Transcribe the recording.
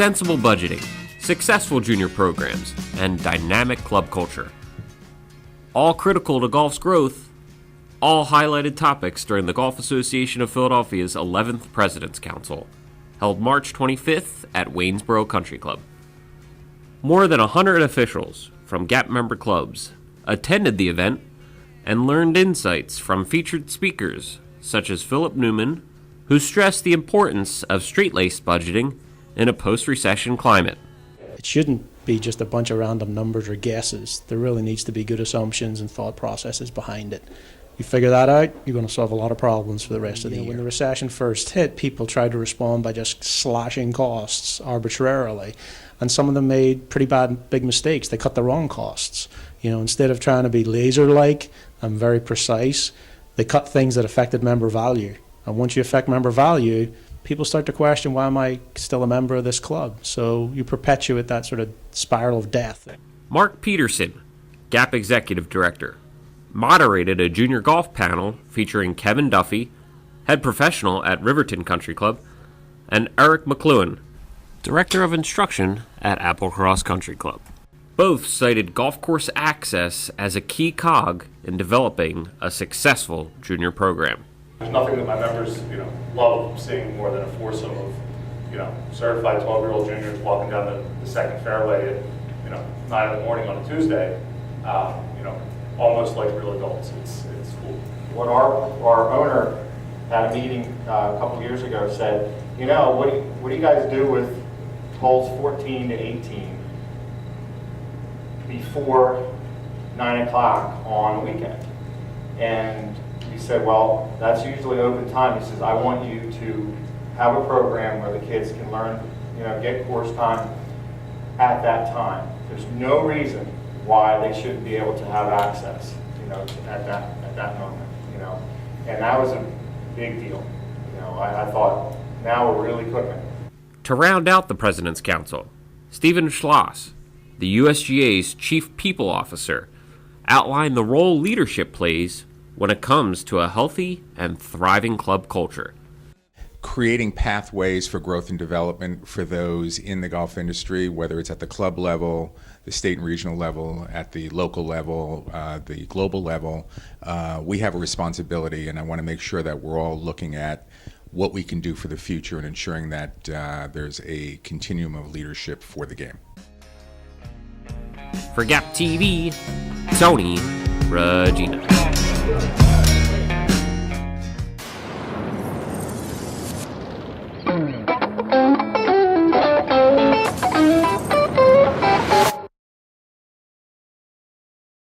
sensible budgeting, successful junior programs, and dynamic club culture. All critical to golf's growth, all highlighted topics during the Golf Association of Philadelphia's 11th President's Council, held March 25th at Waynesborough Country Club. More than 100 officials from GAP member clubs attended the event and learned insights from featured speakers such as Philip Newman, who stressed the importance of straight-laced budgeting in a post-recession climate. It shouldn't be just a bunch of random numbers or guesses. There really needs to be good assumptions and thought processes behind it. You figure that out, you're going to solve a lot of problems for the rest of the year. When the recession first hit, people tried to respond by just slashing costs arbitrarily, and some of them made pretty big mistakes. They cut the wrong costs. Instead of trying to be laser-like and very precise, they cut things that affected member value. And once you affect member value, people start to question, why am I still a member of this club? So you perpetuate that sort of spiral of death. Mark Peterson, GAP Executive Director, moderated a junior golf panel featuring Kevin Duffy, head professional at Riverton Country Club, and Eric McLuhan, Director of Instruction at Applecross Country Club. Both cited golf course access as a key cog in developing a successful junior program. There's nothing that my members, love seeing more than a foursome of, certified 12-year-old juniors walking down the second fairway at, 9 in the morning on a Tuesday, almost like real adults. It's cool. What our owner at a meeting a couple years ago said, what do you guys do with holes 14 to 18 before 9 o'clock on a weekend? And he said, well, that's usually open time. He says, I want you to have a program where the kids can learn, get course time at that time. There's no reason why they shouldn't be able to have access, at that moment, And that was a big deal. I thought, now we're really cooking. To round out the President's Council, Stephen Schloss, the USGA's Chief People Officer, outlined the role leadership plays when it comes to a healthy and thriving club culture. Creating pathways for growth and development for those in the golf industry, whether it's at the club level, the state and regional level, at the local level, the global level, we have a responsibility, and I want to make sure that we're all looking at what we can do for the future and ensuring that there's a continuum of leadership for the game. For GAP TV, Tony Regina.